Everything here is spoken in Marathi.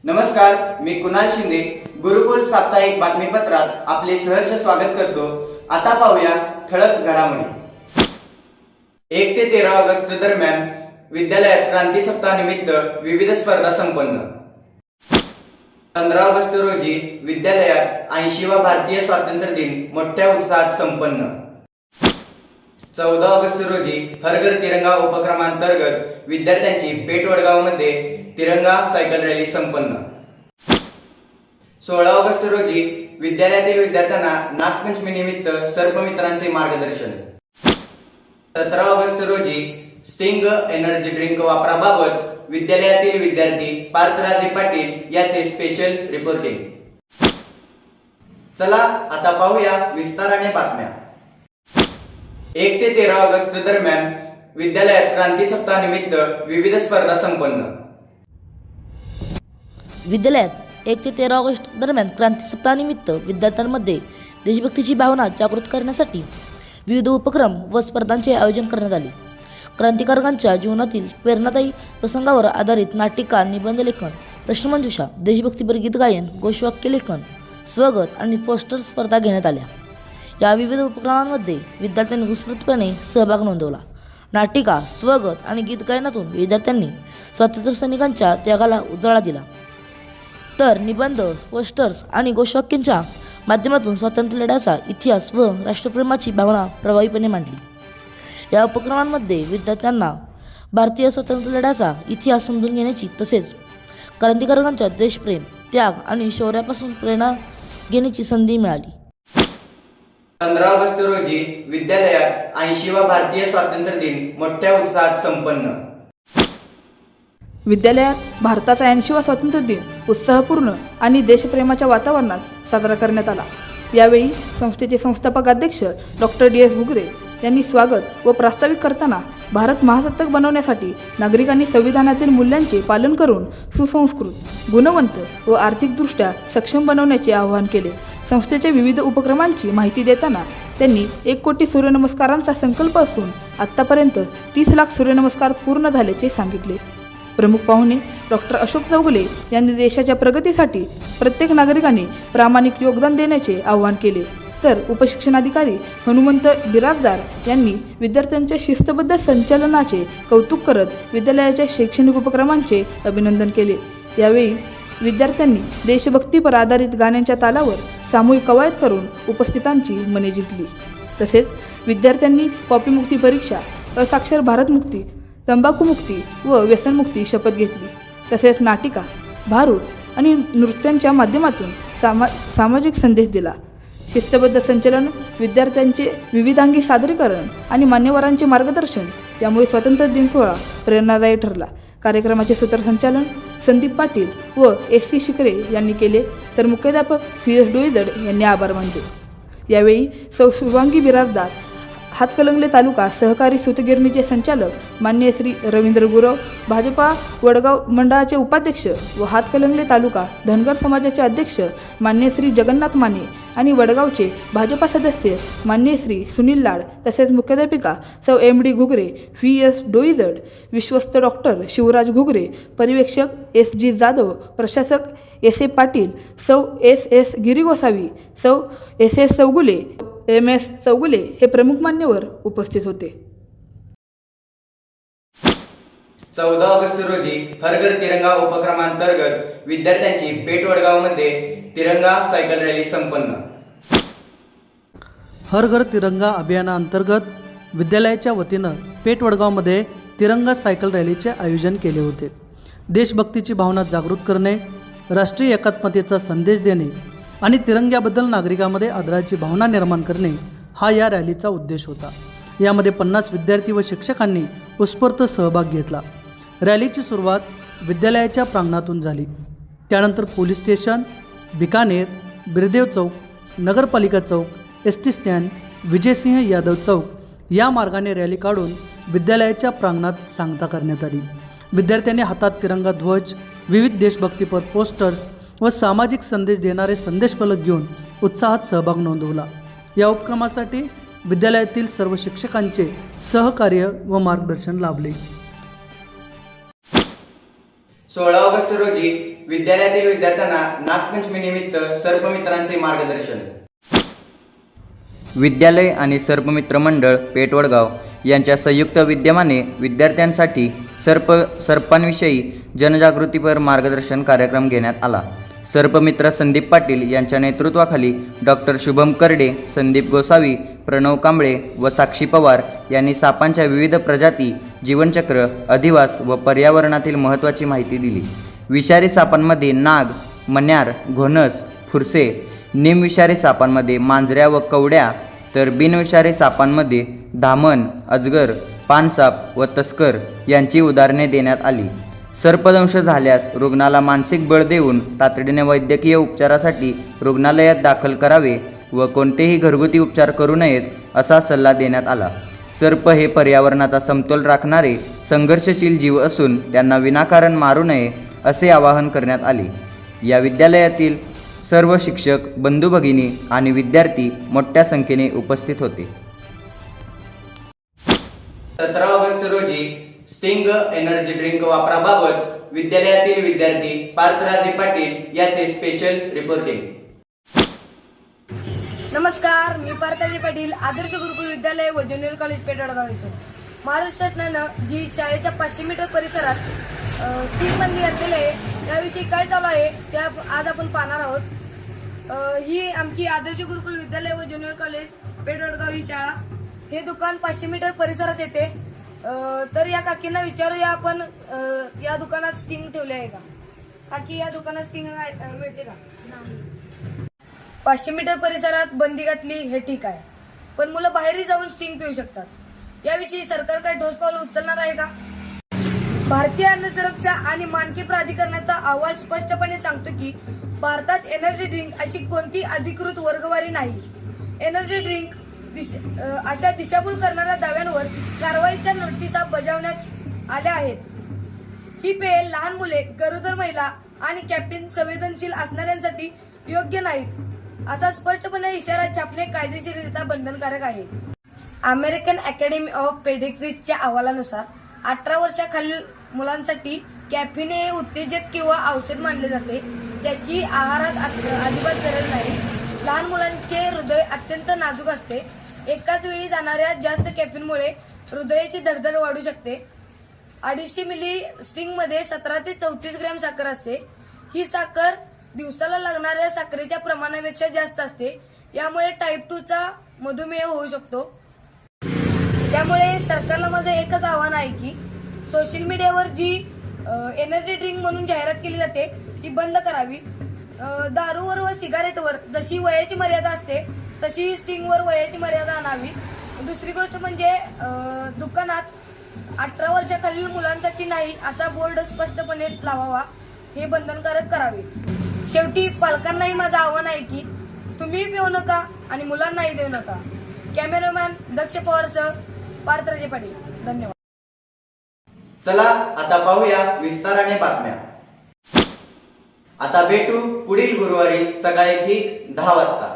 नमस्कार, मी कुणाल शिंदे गुरुकुल साप्ताहिक बातमीपत्रात आपले सहर्ष स्वागत करतो। आता पाहूया ठळक घडामोडी। 1 ते 13 ऑगस्ट दरम्यान विद्यालयात क्रांती सप्ताह निमित्त विविध स्पर्धा संपन्न। 15 ऑगस्ट रोजी विद्यालयात 80वा भारतीय स्वातंत्र्य दिन मोठ्या उत्साहात संपन्न। 14 ऑगस्ट रोजी हर घर तिरंगा उपक्रमांतर्गत विद्यार्थ्यांची पेठ वडगावमध्ये तिरंगा सायकल रॅली संपन्न। 16 ऑगस्ट रोजी विद्यालयातील विद्यार्थ्यांना नागपंचमी निमित्त सर्पमित्रांचे मार्गदर्शन। 17 ऑगस्ट रोजी स्टिंग एनर्जी ड्रिंक वापराबाबत विद्यालयातील विद्यार्थी पार्थराजे पाटील याचे स्पेशल रिपोर्टिंग। चला आता पाहूया विस्ताराने बातम्या। 1 ते 13 ऑगस्ट दरम्यान विद्यालयात क्रांती सप्ताह निमित्त विविध स्पर्धा संपन्न। विद्यालयात 1 ते 13 ऑगस्ट दरम्यान क्रांती सप्ताहानिमित्त विद्यार्थ्यांमध्ये देशभक्तीची भावना जागृत करण्यासाठी विविध उपक्रम व स्पर्धांचे आयोजन करण्यात आले। क्रांतिकारकांच्या जीवनातील प्रेरणादायी प्रसंगावर आधारित नाटिका, निबंधलेखन, प्रश्नमंजुषा, देशभक्तीपर गीत गायन, घोषवाक्य लेखन, स्वगत आणि पोस्टर स्पर्धा घेण्यात आल्या। या विविध उपक्रमांमध्ये विद्यार्थ्यांनी उत्स्फूर्तपणे सहभाग नोंदवला। नाटिका, स्वगत आणि गीत गायनातून विद्यार्थ्यांनी स्वातंत्र्य सैनिकांच्या त्यागाला उजाळा दिला, तर निबंध, पोस्टर्स आणि घोषवाक्यांच्या माध्यमातून स्वातंत्र्य लढ्याचा इतिहास व राष्ट्रप्रेमाची भावना प्रभावीपणे मांडली। या उपक्रमांमध्ये विद्यार्थ्यांना भारतीय स्वातंत्र्य लढ्याचा इतिहास समजून घेण्याची तसेच क्रांतिकारकांच्या देशप्रेम, त्याग आणि शौर्यापासून प्रेरणा घेण्याची संधी मिळाली। 15 ऑगस्ट रोजी विद्यालयात 80वा भारतीय स्वातंत्र्य दिन मोठ्या उत्साहात संपन्न। विद्यालयात भारताचा 80वा स्वातंत्र्य दिन उत्साहपूर्ण आणि देशप्रेमाच्या वातावरणात साजरा करण्यात आला। यावेळी संस्थेचे संस्थापक अध्यक्ष डॉक्टर DS घुगरे यांनी स्वागत व प्रास्ताविक करताना भारत महासत्ताक बनवण्यासाठी नागरिकांनी संविधानातील मूल्यांचे पालन करून सुसंस्कृत, गुणवंत व आर्थिकदृष्ट्या सक्षम बनवण्याचे आवाहन केले। संस्थेच्या विविध उपक्रमांची माहिती देताना त्यांनी 1 कोटी सूर्यनमस्कारांचा संकल्प असून आत्तापर्यंत 30 लाख सूर्यनमस्कार पूर्ण झाल्याचे सांगितले। प्रमुख पाहुणे डॉक्टर अशोक चौगुले यांनी देशाच्या प्रगतीसाठी प्रत्येक नागरिकाने प्रामाणिक योगदान देण्याचे आवाहन केले, तर उपशिक्षणाधिकारी हनुमंत बिराजदार यांनी विद्यार्थ्यांच्या शिस्तबद्ध संचलनाचे कौतुक करत विद्यालयाच्या शैक्षणिक उपक्रमांचे अभिनंदन केले। यावेळी विद्यार्थ्यांनी देशभक्तीपर आधारित गाण्यांच्या तालावर सामूहिक कवायत करून उपस्थितांची मने जिंकली। तसेच विद्यार्थ्यांनी कॉपीमुक्ती परीक्षा, असाक्षर भारतमुक्ती, तंबाखूमुक्ती व व्यसनमुक्ती शपथ घेतली। तसेच नाटिका, भारूड आणि नृत्यांच्या माध्यमातून सामाजिक संदेश दिला। शिस्तबद्ध संचलन, विद्यार्थ्यांचे विविधांगी सादरीकरण आणि मान्यवरांचे मार्गदर्शन यामुळे स्वातंत्र्य दिन सोहळा प्रेरणादायी ठरला। कार्यक्रमाचे सूत्रसंचालन संदीप पाटील व SC शिकरे यांनी केले, तर मुख्याध्यापक VS डोईजड यांनी आभार मानले। यावेळी सौ शुभांगी बिराजदार, हातकणंगले तालुका सहकारी सूतगिरणीचे संचालक माननीय श्री रवींद्र गुरव, भाजपा वडगाव मंडळाचे उपाध्यक्ष व हातकणंगले तालुका धनगर समाजाचे अध्यक्ष माननीय श्री जगन्नाथ माने आणि वडगावचे भाजपा सदस्य माननीय श्री सुनील लाड, तसेच मुख्याध्यापिका सौ MD घुगरे, VS डोईजड, विश्वस्त डॉक्टर शिवराज घुगरे, पर्यवेक्षक SG जाधव, प्रशासक SA पाटील, सौ SS गिरीगोसावी, सौ SS चौगुले, MS चौगुले हे प्रमुख मान्यवर उपस्थित होते। 14 ऑगस्ट रोजी हर घर तिरंगा उपक्रमांतर्गत विद्यार्थ्यांची पेठ वडगावमध्ये तिरंगा सायकल रॅली संपन्न। हर घर तिरंगा अभियानाअंतर्गत विद्यालयाच्या वतीनं पेठ वडगावमध्ये तिरंगा सायकल रॅलीचे आयोजन केले होते। देशभक्तीची भावना जागृत करणे, राष्ट्रीय एकात्मतेचा संदेश देणे आणि तिरंग्याबद्दल नागरिकांमध्ये आदराची भावना निर्माण करणे हा या रॅलीचा उद्देश होता। यामध्ये 50 विद्यार्थी व शिक्षकांनी उत्स्फूर्त सहभाग घेतला। रॅलीची सुरुवात विद्यालयाच्या प्रांगणातून झाली। त्यानंतर पोलीस स्टेशन, बिकानेर, बिरदेव चौक, नगरपालिका चौक, ST स्टँड, विजयसिंह यादव चौक या मार्गाने रॅली काढून विद्यालयाच्या प्रांगणात सांगता करण्यात आली। विद्यार्थ्यांनी हातात तिरंगा ध्वज, विविध देशभक्तीपर पोस्टर्स व सामाजिक संदेश देणारे संदेशफलक घेऊन उत्साहात सहभाग नोंदवला। या उपक्रमासाठी विद्यालयातील सर्व शिक्षकांचे सहकार्य व मार्गदर्शन लाभले। 16 ऑगस्ट रोजी विद्यालयातील विद्यार्थ्यांना नागपंचमीनिमित्त सर्पमित्रांचे मार्गदर्शन. विद्यालय आणि सर्पमित्र मंडळ पेठवडगाव यांच्या संयुक्त विद्यमाने विद्यार्थ्यांसाठी सर्पांविषयी जनजागृतीपर मार्गदर्शन कार्यक्रम घेण्यात आला. सर्पमित्र संदीप पाटील यांच्या नेतृत्वाखाली डॉक्टर शुभम करडे, संदीप गोसावी, प्रणव कांबळे व साक्षी पवार यांनी सापांच्या विविध प्रजाती, जीवनचक्र, अधिवास व पर्यावरणातील महत्त्वाची माहिती दिली. विषारी सापांमध्ये नाग, मण्यार, घोणस, फुरसे, निमविषारी सापांमध्ये मांजऱ्या व कवड्या, तर बिनविषारी सापांमध्ये धामण, अजगर, पानसाप व तस्कर यांची उदाहरणे देण्यात आली. सर्पदंश झाल्यास रुग्णाला मानसिक बळ देऊन तातडीने वैद्यकीय उपचारासाठी रुग्णालयात दाखल करावे व कोणतेही घरगुती उपचार करू नयेत असा सल्ला देण्यात आला. सर्प हे पर्यावरणाचा समतोल राखणारे संघर्षशील जीव असून त्यांना विनाकारण मारू नये असे आवाहन करण्यात आले. या विद्यालयातील सर्व शिक्षक, बंधू भगिनी आणि विद्यार्थी मोठ्या संख्येने उपस्थित होते. 17 ऑगस्ट रोजी स्टिंग एनर्जी ड्रिंक वापराबाबत विद्यालयातील विद्यार्थी पार्थराजे पाटील याचे स्पेशल रिपोर्टिंग. नमस्कार, मी पार्थराजे पाटील, आदर्श गुरुकुल विद्यालय व ज्युनियर कॉलेज पेठवडगाव येतो. महाराष्ट्र शासनानं जी शाळेच्या 500 मीटर परिसरात स्टिंग बंदी घातलेली आहे त्याविषयी काय चालू आहे त्या आज आपण पाहणार आहोत. ही आमची आदर्श गुरुकुल विद्यालय व ज्युनियर कॉलेज पेठवडगाव ही शाळा. हे दुकान 500 मीटर परिसरात येते. तर या काकींना विचारूया आपण, या दुकानात स्टिंग ठेवले आहे का? काकी, या दुकानात स्टिंग मिळते का? 500 मीटर परिसरात बंदी घातली हे ठीक आहे, पण मुलं बाहेरही जाऊन स्टिंग पिऊ शकतात. याविषयी सरकार काय ठोस पाऊल उचलणार आहे का? भारतीय अन्न सुरक्षा आणि मानके प्राधिकरणाचा अहवाल स्पष्टपणे सांगतो की भारतात एनर्जी ड्रिंक अशी कोणती अधिकृत वर्गवारी नाही. एनर्जी ड्रिंक अशा दिशाभूल करणाऱ्या दाव्यांवर कारवाईच्या नोटिसा बजावण्यात आल्या आहेत. ही पेय लहान मुले, गरोदर महिला आणि कॅफीन संवेदनशील असणाऱ्यांसाठी योग्य नाहीत असा स्पष्टपणे इशारा छापणे कायदेशीररित्या बंधनकारक आहे. अमेरिकन अकॅडमी ऑफ पेडियाट्रिक्सच्या अहवालानुसार 18 वर्षाखालील मुलांसाठी कॅफीन हे उत्तेजक किंवा औषध मानले जाते. त्याची आहारात अजिबात गरज नाही. लहान मुलांचे हृदय अत्यंत नाजूक असते. एकाच वेळी जाणाऱ्या जास्त कॅफीनमुळे हृदयाची धडधड वाढू शकते. 250 मिली स्टिंगमध्ये 17 ते 34 ग्रॅम साखर असते. ही साखर दिवसाला लागणाऱ्या साखरेच्या प्रमाणापेक्षा जास्त असते. यामुळे टाईप 2 चा मधुमेह होऊ शकतो. त्यामुळे सरकारला माझं एकच आव्हान आहे की सोशल मीडियावर जी एनर्जी ड्रिंक म्हणून जाहिरात केली जाते ती बंद करावी. दारूवर व सिगारेटवर जशी वयाची मर्यादा असते तशी स्टिंगवर वयाची मर्यादा आणावी. दुसरी गोष्ट म्हणजे दुकानात 18 वर्षाखालील मुलांसाठी नाही असा बोर्ड स्पष्टपणे लावावा, हे बंधनकारक करावे. शेवटी पालकांनाही माझं आव्हान आहे की तुम्ही पिऊ नका आणि मुलांनाही देऊ नका. कॅमेरामॅन दक्ष पवारसह पार्थराजे पाटील. धन्यवाद. चला आता पाहूया विस्ताराने बातम्या. आता भेटू पुढील गुरुवारी सकाळी ठीक 10 वाजता.